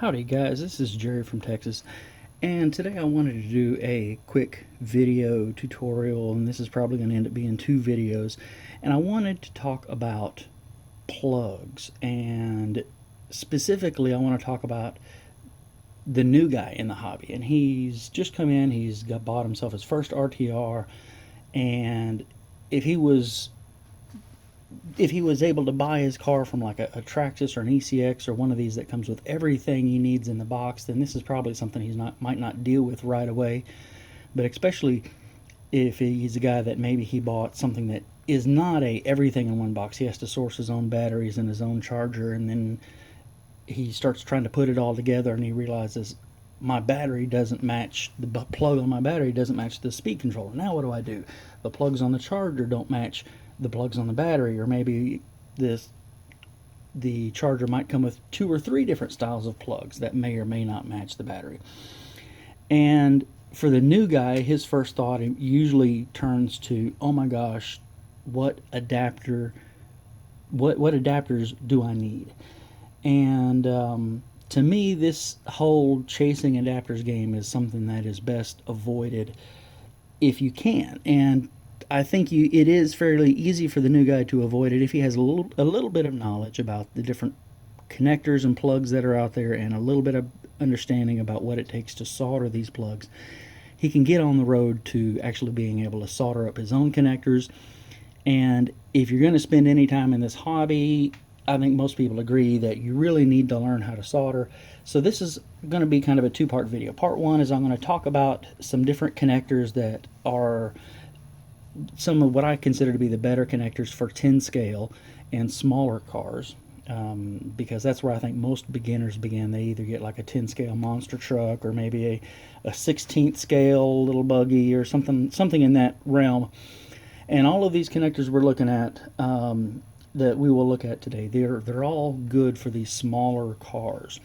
Howdy guys, this is Jerry from Texas, and today I wanted to do a quick video tutorial, and this is probably going to end up being two videos, and I wanted to talk about plugs, and specifically I want to talk about the new guy in the hobby, and he's just come in, bought himself his first RTR, and if he was able to buy his car from like a Traxxas or an ECX or one of these that comes with everything he needs in the box, then this is probably something might not deal with right away. But especially if he's a guy that maybe he bought something that is not a everything in one box. He has to source his own batteries and his own charger, and then he starts trying to put it all together, and he realizes my battery doesn't match, the plug on my battery doesn't match the speed controller. Now what do I do? The plugs on the charger don't match the plugs on the battery, or maybe the charger might come with 2 or 3 different styles of plugs that may or may not match the battery. And for the new guy, his first thought usually turns to, oh my gosh, what adapters do I need? And to me, this whole chasing adapters game is something that is best avoided if you can. And I think it is fairly easy for the new guy to avoid it if he has a little bit of knowledge about the different connectors and plugs that are out there, and a little bit of understanding about what it takes to solder these plugs. He can get on the road to actually being able to solder up his own connectors. And if you're going to spend any time in this hobby, I think most people agree that you really need to learn how to solder. So this is going to be kind of a two-part video. Part one is I'm going to talk about some different connectors that are some of what I consider to be the better connectors for 10 scale and smaller cars, because that's where I think most beginners begin. They either get like a 10 scale monster truck, or maybe a 16th scale little buggy, or something in that realm. And all of these connectors we're looking at, that we will look at today, they're all good for these smaller cars.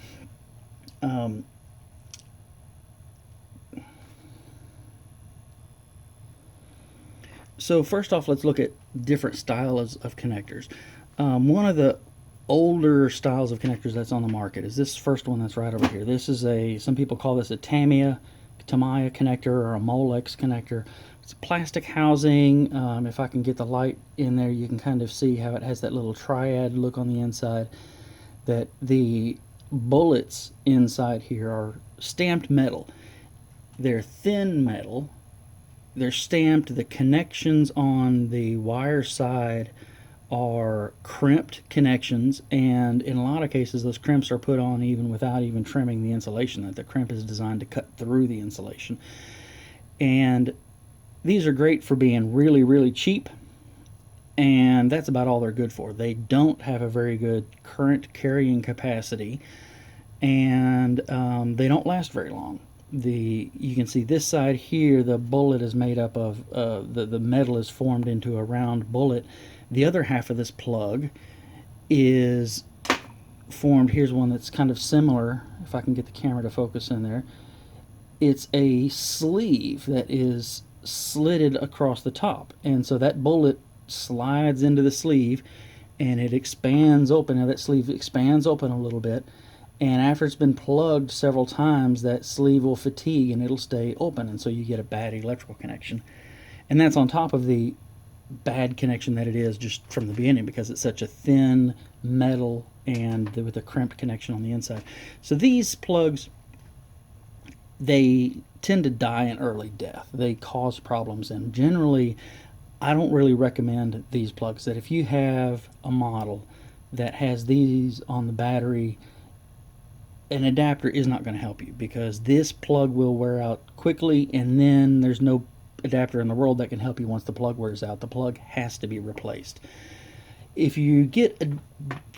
So first off, let's look at different styles of connectors. One of the older styles of connectors that's on the market is this first one that's right over here. This is some people call this a Tamiya connector, or a Molex connector. It's a plastic housing. If I can get the light in there, you can kind of see how it has that little triad look on the inside. That the bullets inside here are stamped metal. They're thin metal. They're stamped. The connections on the wire side are crimped connections, and in a lot of cases those crimps are put on even without even trimming the insulation. That the crimp is designed to cut through the insulation. And these are great for being really, really cheap, and that's about all they're good for. They don't have a very good current carrying capacity, and they don't last very long. You can see this side here, the bullet is made up of the metal is formed into a round bullet. The other half of this plug is formed. Here's one that's kind of similar, if I can get the camera to focus in there. It's a sleeve that is slitted across the top, and so that bullet slides into the sleeve and it expands open. Now that sleeve expands open a little bit, and after it's been plugged several times, that sleeve will fatigue and it'll stay open, and so you get a bad electrical connection. And that's on top of the bad connection that it is just from the beginning, because it's such a thin metal and with a crimped connection on the inside. So these plugs, they tend to die an early death. They cause problems, and generally I don't really recommend these plugs. That if you have a model that has these on the battery, an adapter is not going to help you, because this plug will wear out quickly, and then there's no adapter in the world that can help you once the plug wears out. The plug has to be replaced. If you get a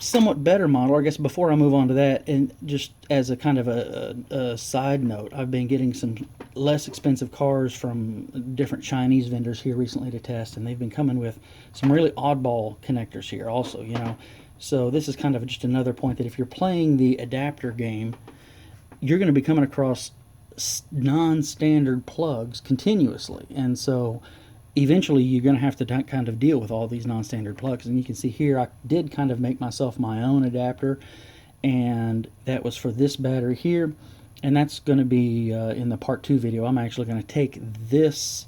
somewhat better model, I guess before I move on to that, and just as a kind of a side note, I've been getting some less expensive cars from different Chinese vendors here recently to test, and they've been coming with some really oddball connectors here also, So this is kind of just another point that if you're playing the adapter game, you're going to be coming across non-standard plugs continuously, and so eventually you're going to have to kind of deal with all these non-standard plugs. And you can see here I did kind of make myself my own adapter, and that was for this battery here, and that's going to be in the part 2 video. I'm actually going to take this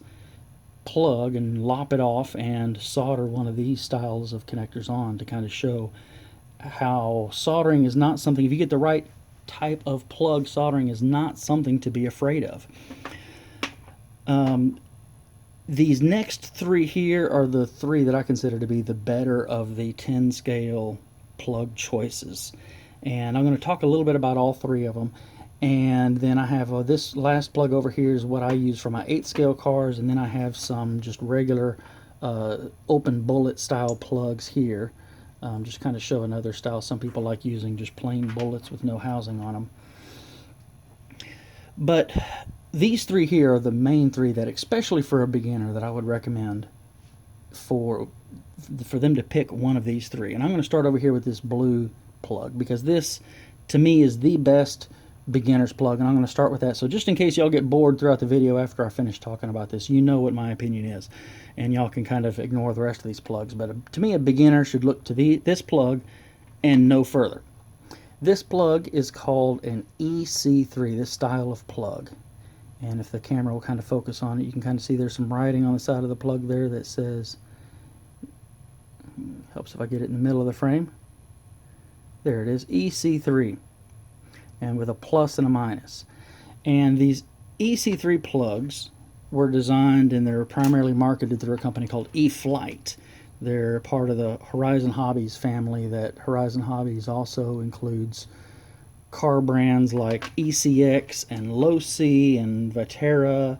plug and lop it off and solder one of these styles of connectors on to kind of show how soldering is not something, if you get the right type of plug, soldering is not something to be afraid of. These next 3 here are the 3 that I consider to be the better of the 10 scale plug choices, and I'm going to talk a little bit about all 3 of them. And then I have this last plug over here is what I use for my 8 scale cars, and then I have some just regular open bullet style plugs here, just kind of show another style. Some people like using just plain bullets with no housing on them. But these 3 here are the main 3 that, especially for a beginner, that I would recommend for them to pick one of these 3. And I'm going to start over here with this blue plug, because this to me is the best beginner's plug, and I'm going to start with that. So just in case y'all get bored throughout the video after I finish talking about this, you know what my opinion is, and y'all can kind of ignore the rest of these plugs. But to me, a beginner should look to this plug and no further. This plug is called an EC3, this style of plug. And if the camera will kind of focus on it, you can kind of see there's some writing on the side of the plug there that says, helps if I get it in the middle of the frame. There it is, EC3, and with a plus and a minus. And these EC3 plugs were designed, and they're primarily marketed through a company called E-Flite. They're part of the Horizon Hobbies family. That Horizon Hobbies also includes car brands like ECX and Losi and Viterra,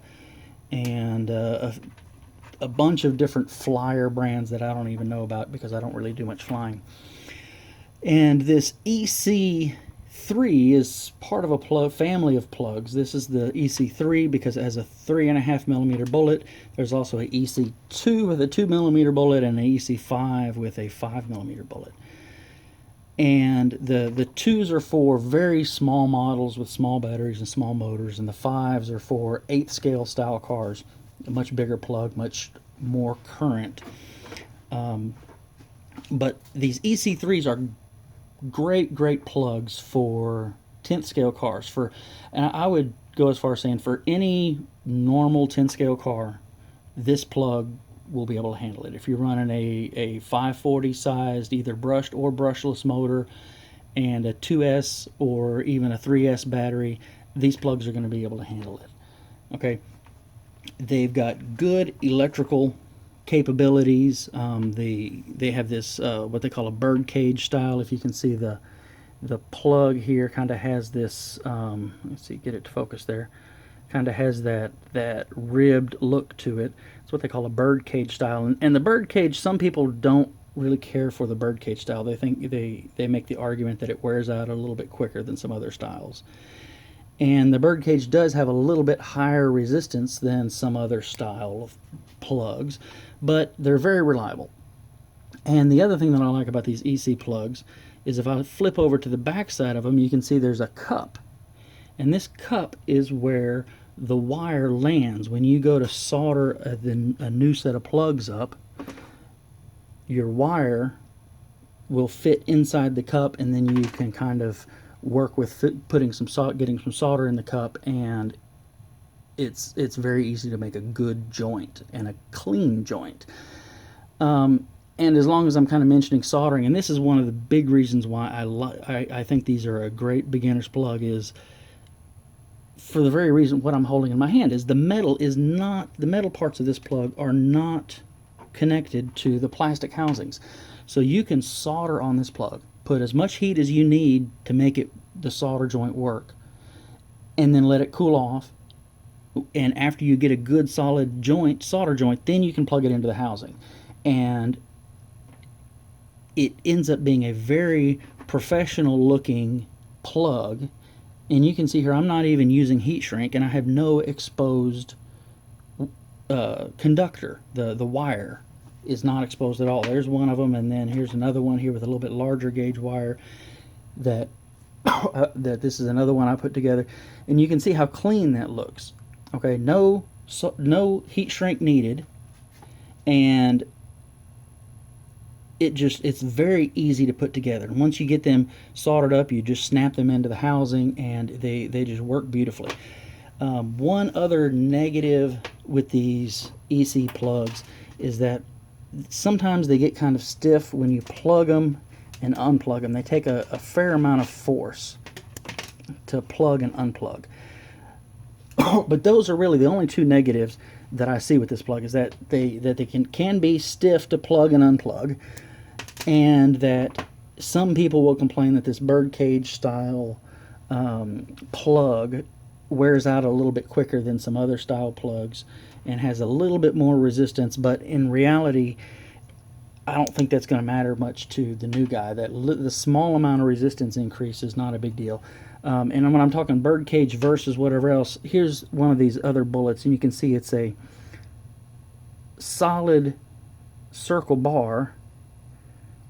and a bunch of different flyer brands that I don't even know about because I don't really do much flying. And this EC3 is part of a family of plugs. This is the EC3 because it has a 3.5mm bullet. There's also a EC2 with a 2mm bullet and an EC5 with a 5mm bullet. And the 2s are for very small models with small batteries and small motors, and the 5s are for 8th scale style cars, a much bigger plug, much more current. But these EC3s are great plugs for 10th scale cars. And I would go as far as saying for any normal 10th scale car, this plug will be able to handle it. If you're running a 540 sized either brushed or brushless motor and a 2S or even a 3S battery, these plugs are going to be able to handle it. Okay, they've got good electrical capabilities. They have this what they call a bird cage style. If you can see the plug here kind of has this let's see, get it to focus there, kind of has that ribbed look to it. It's what they call a bird cage style, and the bird cage, some people don't really care for the bird cage style. They think they make the argument that it wears out a little bit quicker than some other styles. And the bird cage does have a little bit higher resistance than some other style of plugs, but they're very reliable. And the other thing that I like about these EC plugs is if I flip over to the back side of them, you can see there's a cup. And this cup is where the wire lands. When you go to solder a new set of plugs up, your wire will fit inside the cup, and then you can kind of work with getting some solder in the cup, and it's very easy to make a good joint and a clean joint. And as long as I'm kind of mentioning soldering, and this is one of the big reasons why I think these are a great beginner's plug, is for the very reason what I'm holding in my hand is the metal parts of this plug are not connected to the plastic housings. So you can solder on this plug, put as much heat as you need to make the solder joint work, and then let it cool off. And after you get a good solid solder joint, then you can plug it into the housing. And it ends up being a very professional looking plug. And you can see here I'm not even using heat shrink, and I have no exposed conductor. The wire is not exposed at all. There's one of them, and then here's another one here with a little bit larger gauge wire that this is another one I put together, and you can see how clean that looks. Okay, no heat shrink needed, and it's very easy to put together. And once you get them soldered up, you just snap them into the housing, and they just work beautifully. One other negative with these EC plugs is that sometimes they get kind of stiff when you plug them and unplug them. They take a fair amount of force to plug and unplug. But those are really the only two negatives that I see with this plug, is that they can be stiff to plug and unplug, and that some people will complain that this birdcage style plug wears out a little bit quicker than some other style plugs and has a little bit more resistance. But in reality, I don't think that's going to matter much to the new guy. That the small amount of resistance increase is not a big deal. And when I'm talking birdcage versus whatever else, here's one of these other bullets, and you can see it's a solid circle bar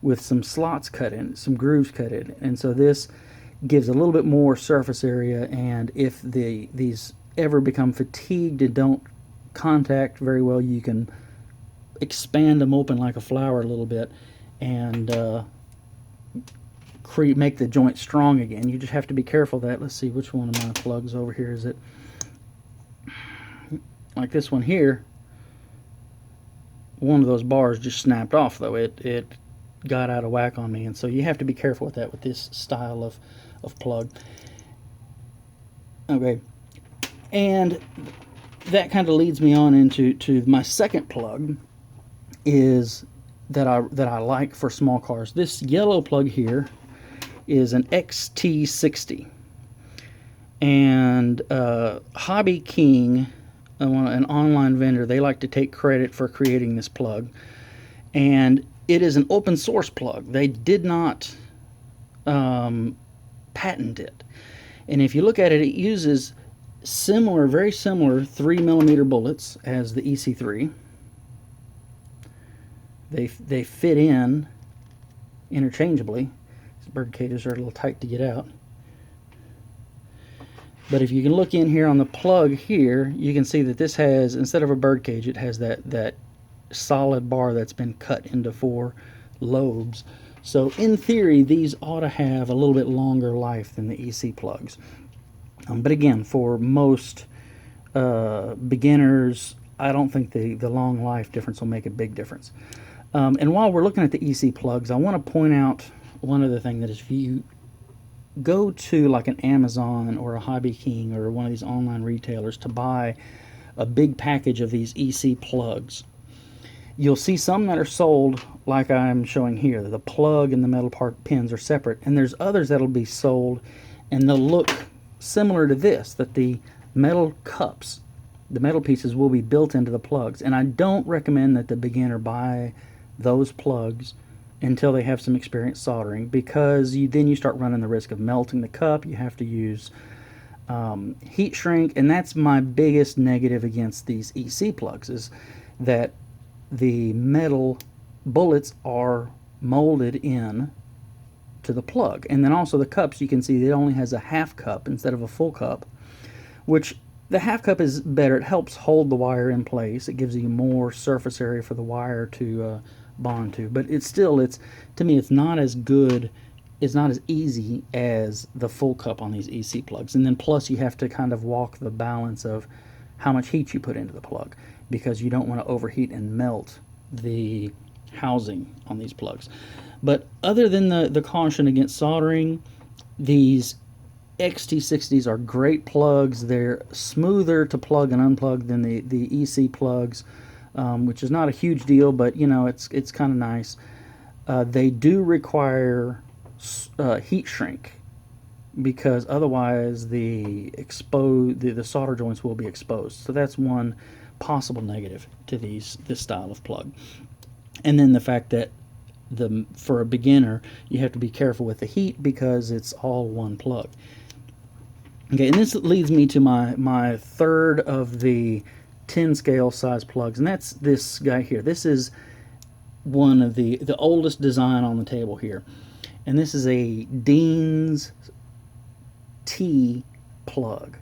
with some slots cut in, some grooves cut in, and so this gives a little bit more surface area. And if these ever become fatigued and don't contact very well, you can expand them open like a flower a little bit and make the joint strong again. You just have to be careful that, let's see which one of my plugs over here is it. Like this one here, one of those bars just snapped off though. It got out of whack on me, and so you have to be careful with that with this style of plug. Okay, and that kind of leads me on into my second plug is that I like for small cars. This yellow plug here is an XT60, and Hobby King, an online vendor, they like to take credit for creating this plug, and it is an open source plug. They did not patent it, and if you look at it, it uses very similar 3mm bullets as the EC3. They fit in interchangeably. These bird cages are a little tight to get out. But if you can look in here on the plug here, you can see that this has, instead of a bird cage, it has that solid bar that's been cut into 4 lobes. So in theory, these ought to have a little bit longer life than the EC plugs. But again, for most beginners, I don't think the long life difference will make a big difference. And while we're looking at the EC plugs, I want to point out one other thing, that is, if you go to like an Amazon or a Hobby King or one of these online retailers to buy a big package of these EC plugs, you'll see some that are sold like I'm showing here. The plug and the metal part pins are separate, and there's others that'll be sold and they'll look similar to this, that the metal cups, the metal pieces, will be built into the plugs. And I don't recommend that the beginner buy those plugs until they have some experience soldering, because then you start running the risk of melting the cup. You have to use heat shrink, and that's my biggest negative against these EC plugs, is that the metal bullets are molded in to the plug. And then also the cups, you can see it only has a half cup instead of a full cup, which the half cup is better. It helps hold the wire in place. It gives you more surface area for the wire to bond to, but to me, it's not as good, it's not as easy as the full cup on these EC plugs. And then plus you have to kind of walk the balance of how much heat you put into the plug, because you don't want to overheat and melt the housing on these plugs. But other than the caution against soldering, these XT60s are great plugs. They're smoother to plug and unplug than the EC plugs, which is not a huge deal, but you know, it's kind of nice. They do require heat shrink, because otherwise the solder joints will be exposed. So that's one possible negative to this style of plug. And then the fact that for a beginner, you have to be careful with the heat, because it's all one plug. Okay, and this leads me to my third of the 10 scale size plugs, and that's this guy here. This is one of the oldest design on the table here, and this is a Dean's T plug.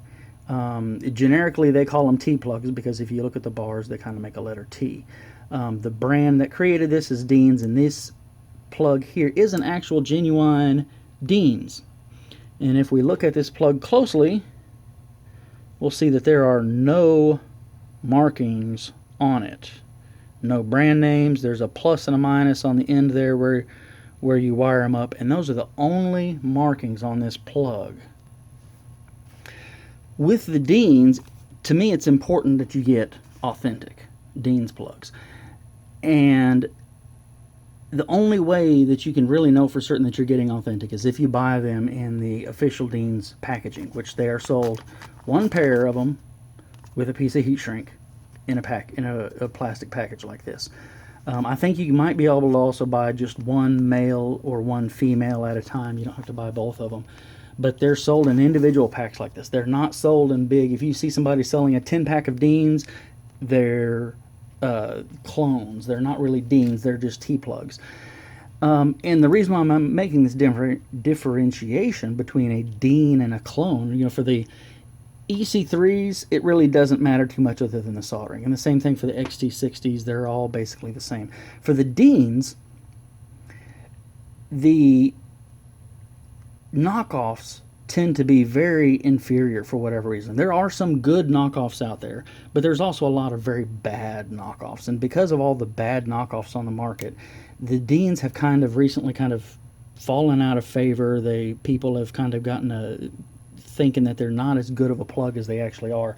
Generically, they call them T plugs because if you look at the bars, they kind of make a letter T. The brand that created this is Dean's, and this plug here is an actual genuine Dean's. And if we look at this plug closely, we'll see that there are no markings on it. No brand names. There's a plus and a minus on the end there where you wire them up, and those are the only markings on this plug. With the Dean's, to me it's important that you get authentic Dean's plugs. And the only way that you can really know for certain that you're getting authentic is if you buy them in the official Dean's packaging, which they are sold one pair of them with a piece of heat shrink in a plastic package like this. I think you might be able to also buy just one male or one female at a time. You don't have to buy both of them. But they're sold in individual packs like this. They're not sold in big. If you see somebody selling a 10-pack of Dean's, they're clones. They're not really Dean's. They're just T-plugs. And the reason why I'm making this differentiation between a Dean and a clone, you know, for the EC3s, it really doesn't matter too much other than the soldering. And the same thing for the XT60s. They're all basically the same. For the Deans, the knockoffs tend to be very inferior for whatever reason. There are some good knockoffs out there, but there's also a lot of very bad knockoffs. And because of all the bad knockoffs on the market, the Deans have kind of recently fallen out of favor. People have kind of gotten thinking that they're not as good of a plug as they actually are.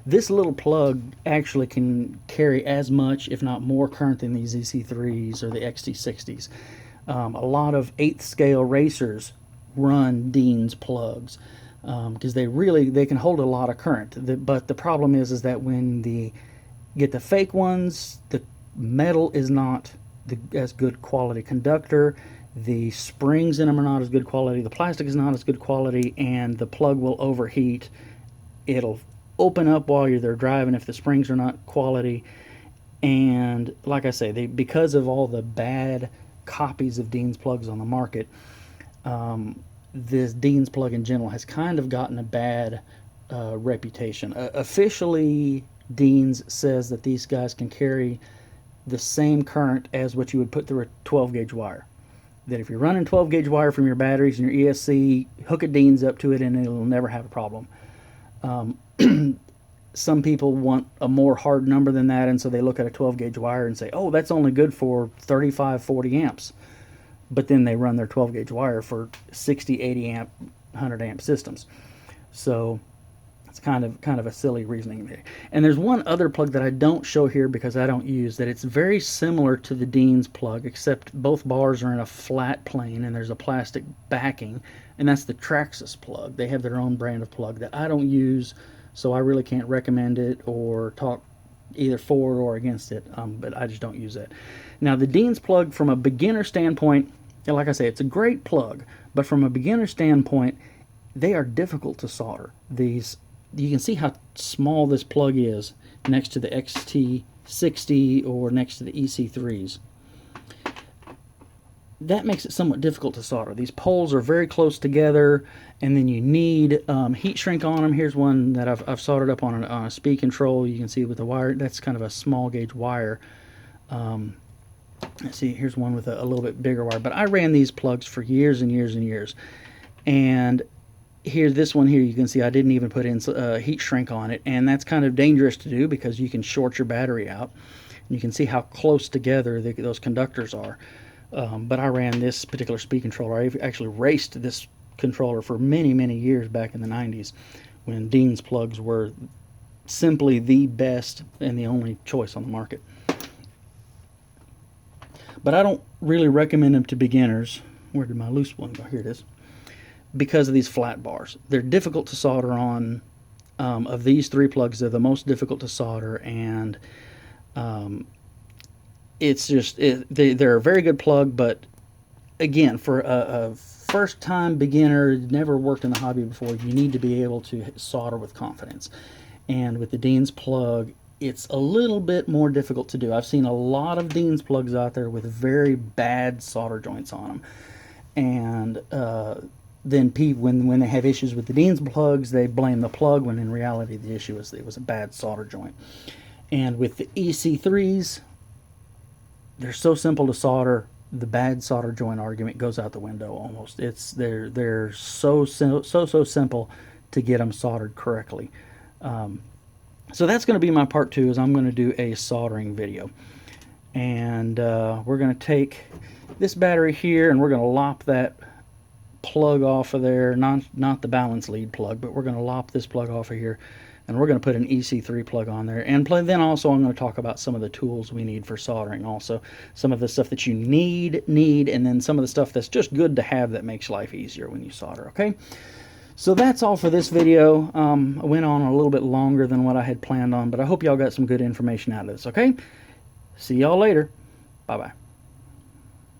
This little plug actually can carry as much, if not more, current than these EC3s or the XT60s. A lot of 8th scale racers run Dean's plugs because they can hold a lot of current. But the problem is that when get the fake ones, the metal is not as good quality conductor. The springs in them are not as good quality. The plastic is not as good quality, and the plug will overheat. It'll open up while you're there driving if the springs are not quality. And like I say, because of all the bad copies of Dean's plugs on the market, this Dean's plug in general has kind of gotten a bad reputation. Officially, Dean's says that these guys can carry the same current as what you would put through a 12-gauge wire. That if you're running 12-gauge wire from your batteries and your ESC, hook a Dean's up to it and it'll never have a problem. Some people want a more hard number than that, and so they look at a 12-gauge wire and say, oh, that's only good for 35, 40 amps. But then they run their 12-gauge wire for 60, 80 amp, 100 amp systems. So it's kind of a silly reasoning there. And there's one other plug that I don't show here because I don't use that. It's very similar to the Dean's plug, except both bars are in a flat plane and there's a plastic backing, and that's the Traxxas plug. They have their own brand of plug that I don't use, so I really can't recommend it or talk either for or against it, but I just don't use it. Now the Dean's plug, from a beginner standpoint, like I say, it's a great plug, but from a beginner standpoint, they are difficult to solder. You can see how small this plug is next to the XT60 or next to the EC3s. That makes it somewhat difficult to solder. These poles are very close together, and then you need heat shrink on them. Here's one that I've soldered up on a speed control. You can see with the wire, that's kind of a small gauge wire. Let's see, here's one with a little bit bigger wire. But I ran these plugs for years and years and years. And this one here, you can see I didn't even put in heat shrink on it, and that's kind of dangerous to do because you can short your battery out. And you can see how close together those conductors are. But I ran this particular speed controller. I actually raced this controller for many, many years back in the 90s when Dean's plugs were simply the best and the only choice on the market. But I don't really recommend them to beginners. Where did my loose one go? Here it is. Because of these flat bars. They're difficult to solder on. Of these three plugs, they're the most difficult to solder, and they're a very good plug, but again, for a first-time beginner, never worked in the hobby before, you need to be able to solder with confidence. And with the Dean's plug, it's a little bit more difficult to do. I've seen a lot of Dean's plugs out there with very bad solder joints on them, and then people, when they have issues with the Dean's plugs, they blame the plug, when in reality the issue is it was a bad solder joint. And with the EC3s, they're so simple to solder, the bad solder joint argument goes out the window almost. They're so simple to get them soldered correctly. So that's going to be my part 2, is I'm going to do a soldering video. And we're going to take this battery here and we're going to lop that plug off of there, not the balance lead plug, but we're going to lop this plug off of here, and we're going to put an EC3 plug on there. And then also I'm going to talk about some of the tools we need for soldering, also some of the stuff that you need, and then some of the stuff that's just good to have that makes life easier when you solder. Okay, so that's all for this video. I went on a little bit longer than what I had planned on, but I hope y'all got some good information out of this. Okay, see y'all later. Bye bye.